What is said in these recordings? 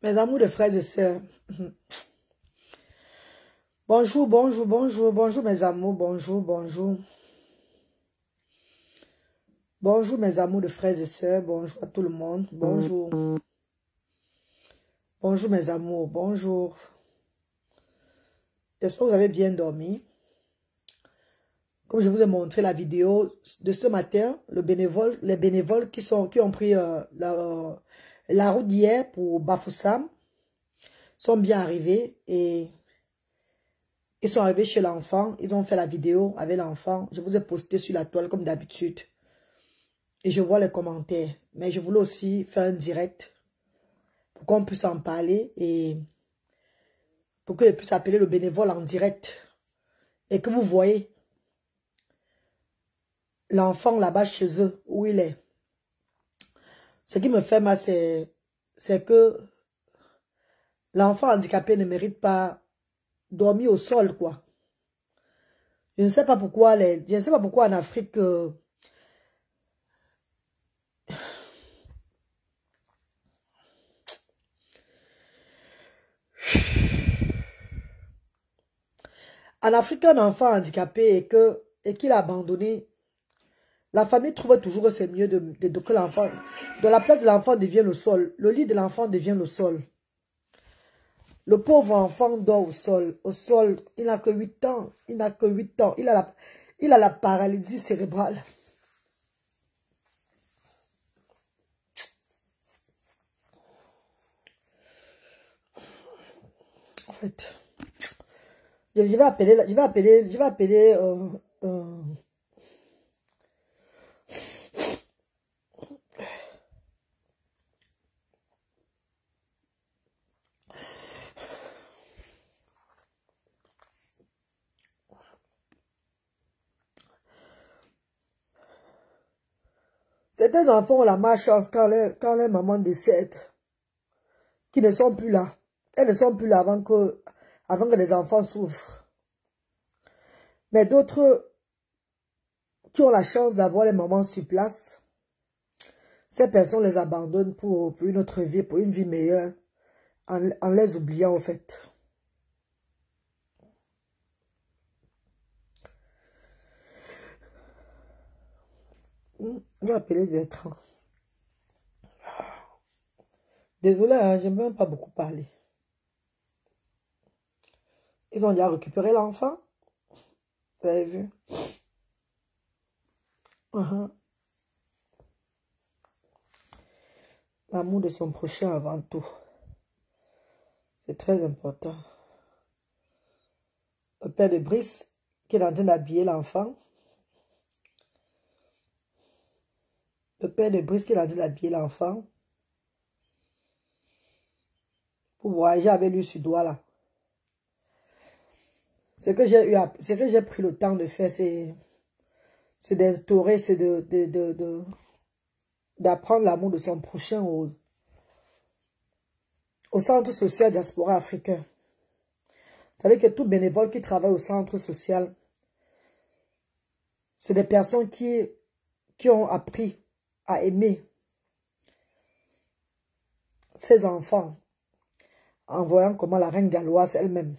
Mes amours de frères et sœurs. Bonjour, bonjour, bonjour, bonjour mes amours, bonjour, bonjour. Bonjour mes amours de frères et sœurs, bonjour à tout le monde, bonjour. Bonjour mes amours, bonjour. J'espère que vous avez bien dormi. Comme je vous ai montré la vidéo de ce matin, les bénévoles qui ont pris la route d'hier pour Bafoussam sont bien arrivés et ils sont arrivés chez l'enfant. Ils ont fait la vidéo avec l'enfant. Je vous ai posté sur la toile comme d'habitude. Et je vois les commentaires. Mais je voulais aussi faire un direct pour qu'on puisse en parler et pour que je puisse appeler le bénévole en direct. Et que vous voyez l'enfant là-bas chez eux, où il est. Ce qui me fait mal, c'est que l'enfant handicapé ne mérite pas dormir au sol, quoi. Je ne sais pas pourquoi en Afrique, en Afrique, un enfant handicapé et qu'il a abandonné, la famille trouve toujours que c'est mieux que l'enfant, de la place de l'enfant devient le sol, le lit de l'enfant devient le sol. Le pauvre enfant dort au sol, il n'a que 8 ans, il n'a que 8 ans, il a la paralysie cérébrale. En fait, je vais appeler certains enfants ont la malchance quand les mamans décèdent, qui ne sont plus là. Elles ne sont plus là avant que les enfants souffrent. Mais d'autres qui ont la chance d'avoir les mamans sur place, ces personnes les abandonnent pour une autre vie, pour une vie meilleure, en les oubliant au fait. Je vais appeler d'être. Désolé, hein, je n'aime même pas beaucoup parler. Ils ont déjà récupéré l'enfant. Vous avez vu? L'amour de son prochain avant tout. C'est très important. Le père de Brice qui est en train d'habiller l'enfant. Le père de Brice qui est en train d'habiller l'enfant. Pour voyager avec lui sur doigt là. Ce que j'ai pris le temps de faire, c'est d'instaurer, c'est d'apprendre l'amour de son prochain au centre social diaspora africain. Vous savez que tout bénévole qui travaille au centre social, c'est des personnes qui ont appris à aimer ses enfants en voyant comment la reine galloise elle-même,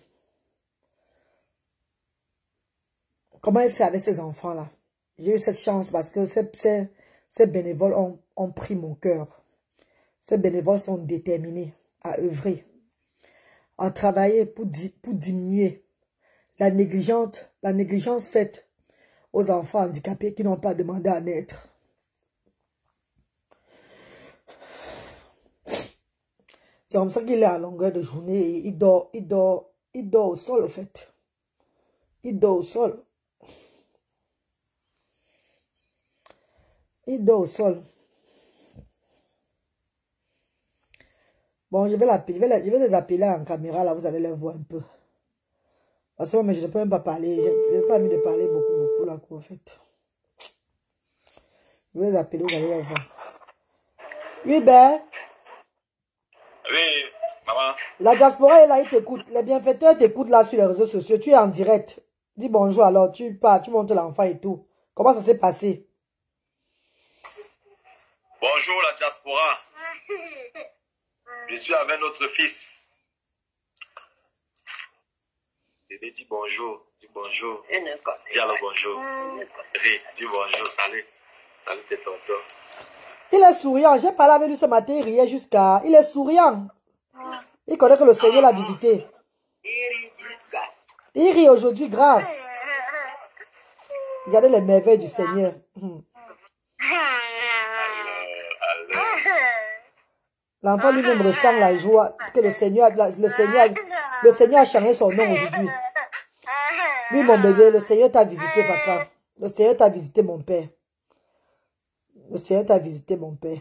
comment elle fait avec ses enfants-là. J'ai eu cette chance parce que ces bénévoles ont pris mon cœur. Ces bénévoles sont déterminés à œuvrer, à travailler pour diminuer la négligence faite aux enfants handicapés qui n'ont pas demandé à naître. C'est comme ça qu'il est à longueur de journée et il dort au sol au fait. Il dort au sol. Il dort au sol. Bon, je vais les appeler en caméra, là, vous allez les voir un peu. Parce que moi, je ne peux même pas parler. Je n'ai pas envie de parler beaucoup, là, quoi, en fait. Je vais les appeler, vous allez les voir. Oui, ben. Oui, maman. La diaspora est là, ils t'écoutent. Les bienfaiteurs t'écoutent là sur les réseaux sociaux. Tu es en direct. Dis bonjour alors, tu pars, tu montes l'enfant et tout. Comment ça s'est passé? Bonjour la diaspora. Je suis avec notre fils. Je lui dis bonjour. Dis bonjour. Dis alors bonjour. Dis bonjour. Salut. Salut tes tontons. Il est souriant. J'ai parlé avec lui ce matin, il riait jusqu'à... Il est souriant. Il connaît que le Seigneur l'a visité. Il rit aujourd'hui grave. Regardez les merveilles du Seigneur. L'enfant lui-même ressent la joie que le Seigneur a changé son nom aujourd'hui. Oui, mon bébé, le Seigneur t'a visité, papa. Le Seigneur t'a visité, mon père. Le Seigneur t'a visité, mon père.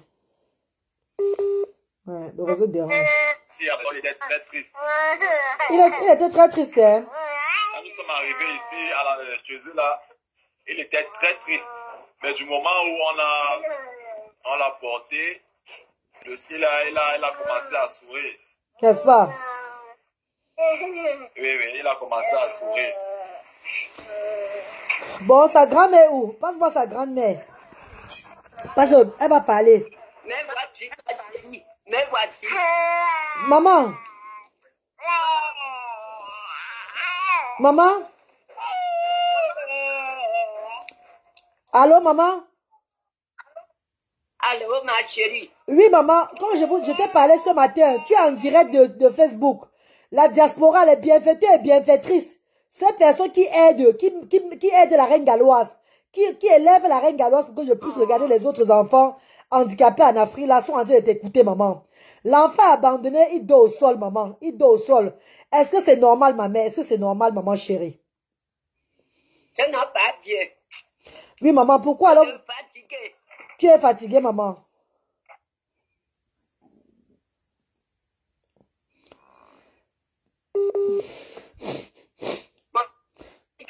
Ouais, le réseau dérange. Il était très triste. Il était très triste, hein? Quand nous sommes arrivés ici, chez eux, là, il était très triste. Mais du moment où on l'a porté, il a commencé à sourire. N'est-ce pas? Oui, il a commencé à sourire. Bon, sa grand-mère où? Passe-moi sa grand-mère. Parce qu'elle va parler. Maman. Maman. Allô, maman? Allô, ma chérie. Oui, maman. Comme je t'ai parlé ce matin, tu es en direct de Facebook. La diaspora, les bienfaiteurs et bienfaitrices. Ces personnes qui aident, qui aident la reine galloise, qui élèvent la reine galloise pour que je puisse regarder les autres enfants handicapés en Afrique, là, sont en train de t'écouter, maman. L'enfant abandonné, il dort au sol, maman. Il dort au sol. Est-ce que c'est normal, ma mère? Est-ce que c'est normal, maman chérie? Je n'ai pas bien. Oui, maman, pourquoi alors? Je suis fatiguée. Tu es fatiguée, maman.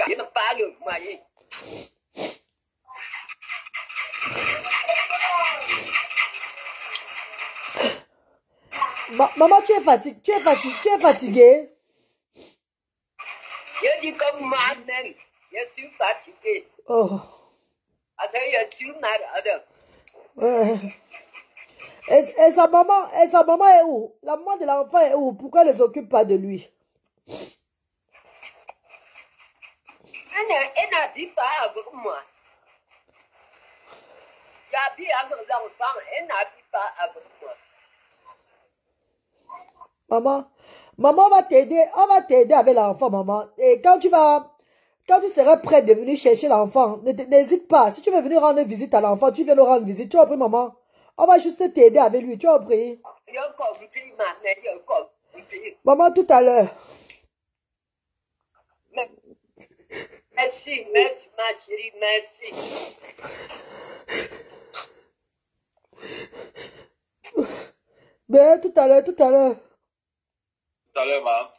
Je ne parle pas. Maman, tu es fatiguée. Tu es fatiguée. Je dis comme moi-même. Je suis fatiguée. Oh. Parce que je suis malade. Ouais. Et sa maman est où? La maman de l'enfant est où? Pourquoi elle ne s'occupe pas de lui? Elle n'habite pas avec moi. J'habite avec l'enfant. Elle n'habite pas avec moi. Maman va t'aider avec l'enfant, maman. Et quand tu seras prête de venir chercher l'enfant, n'hésite pas. Si tu veux venir rendre visite à l'enfant, tu viens nous rendre visite. Tu as compris, maman? On va juste t'aider avec lui. Tu as compris? J'ai compris, maman. J'ai compris. Maman, tout à l'heure. Merci, ma chérie, merci. Mais tout à l'heure. Tout à l'heure, maman.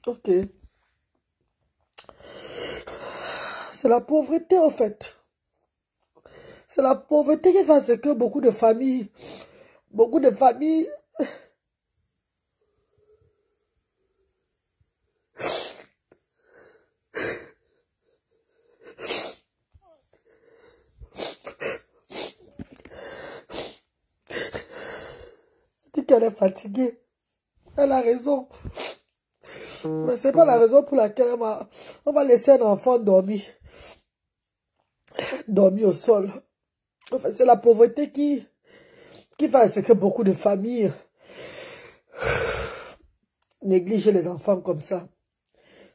Ok. C'est la pauvreté, en fait. C'est la pauvreté qui fait ce que beaucoup de familles... dit qu'elle est fatiguée. Elle a raison. Mais c'est pas la raison pour laquelle on va laisser un enfant dormir au sol. Enfin, c'est la pauvreté qui fait ce que beaucoup de familles négligent les enfants comme ça.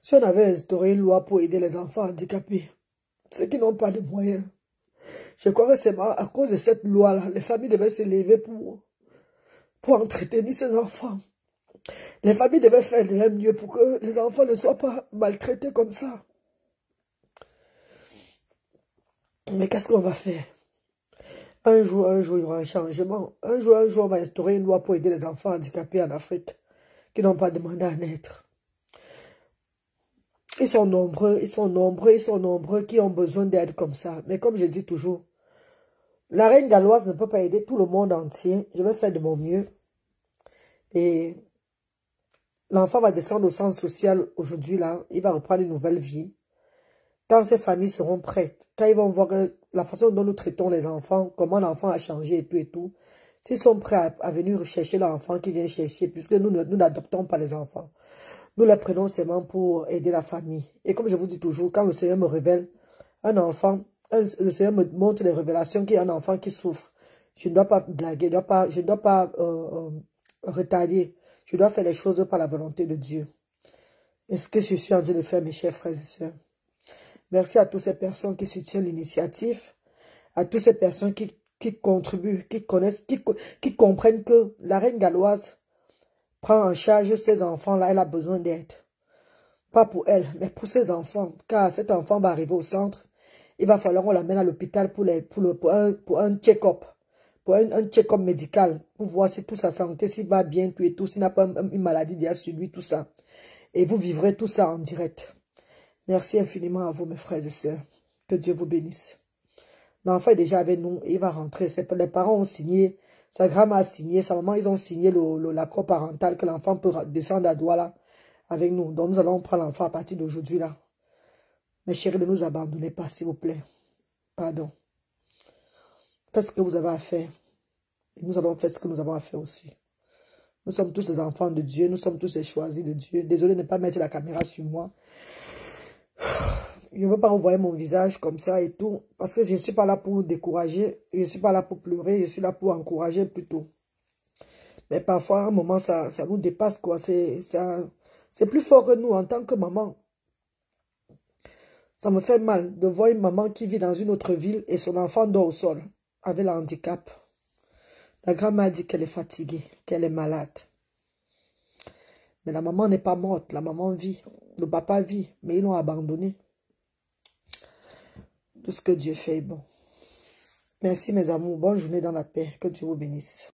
Si on avait instauré une loi pour aider les enfants handicapés, ceux qui n'ont pas de moyens, je crois que c'est à cause de cette loi-là, les familles devaient se lever pour entretenir ces enfants. Les familles devaient faire de leur mieux pour que les enfants ne soient pas maltraités comme ça. Mais qu'est-ce qu'on va faire? Un jour, il y aura un changement. Un jour, on va instaurer une loi pour aider les enfants handicapés en Afrique qui n'ont pas demandé à naître. Ils sont nombreux qui ont besoin d'aide comme ça. Mais comme je dis toujours, la reine galloise ne peut pas aider tout le monde entier. Je vais faire de mon mieux. Et l'enfant va descendre au centre social aujourd'hui, là. Il va reprendre une nouvelle vie. Quand ces familles seront prêtes, quand ils vont voir la façon dont nous traitons les enfants, comment l'enfant a changé et tout, s'ils sont prêts à venir rechercher l'enfant qui vient chercher, puisque nous n'adoptons pas les enfants. Nous les prenons seulement pour aider la famille. Et comme je vous dis toujours, quand le Seigneur me révèle un enfant, le Seigneur me montre les révélations qu'il y a un enfant qui souffre. Je ne dois pas blaguer, je ne dois pas retarder. Je dois faire les choses par la volonté de Dieu. Et ce que je suis en train de faire, mes chers frères et sœurs. Merci à toutes ces personnes qui soutiennent l'initiative, à toutes ces personnes qui contribuent, qui connaissent, qui comprennent que la reine galloise prend en charge ces enfants-là, elle a besoin d'aide. Pas pour elle, mais pour ses enfants. Car cet enfant va arriver au centre. Il va falloir qu'on l'amène à l'hôpital pour un check-up. Pour un check-up médical. Pour voir si toute sa santé, s'il va bien, tout et tout. S'il n'a pas une maladie déjà sur lui, tout ça. Et vous vivrez tout ça en direct. Merci infiniment à vous, mes frères et sœurs. Que Dieu vous bénisse. L'enfant est déjà avec nous. Il va rentrer. Les parents ont signé. Sa grand-mère a signé. Sa maman, ils ont signé l'accord parental que l'enfant peut descendre à Douala avec nous. Donc, nous allons prendre l'enfant à partir d'aujourd'hui, là. Mes chéris, ne nous abandonnez pas, s'il vous plaît. Pardon. Faites ce que vous avez à faire. Et nous allons faire ce que nous avons à faire aussi. Nous sommes tous les enfants de Dieu. Nous sommes tous les choisis de Dieu. Désolé de ne pas mettre la caméra sur moi. Je ne veux pas envoyer mon visage comme ça et tout. Parce que je ne suis pas là pour décourager. Je ne suis pas là pour pleurer. Je suis là pour encourager plutôt. Mais parfois, à un moment, ça nous dépasse, quoi. C'est plus fort que nous en tant que maman. Ça me fait mal de voir une maman qui vit dans une autre ville et son enfant dort au sol avec le handicap. La grand-mère dit qu'elle est fatiguée, qu'elle est malade. Mais la maman n'est pas morte, la maman vit. Le papa vit, mais ils l'ont abandonné. Tout ce que Dieu fait est bon. Merci mes amours, bonne journée dans la paix, que Dieu vous bénisse.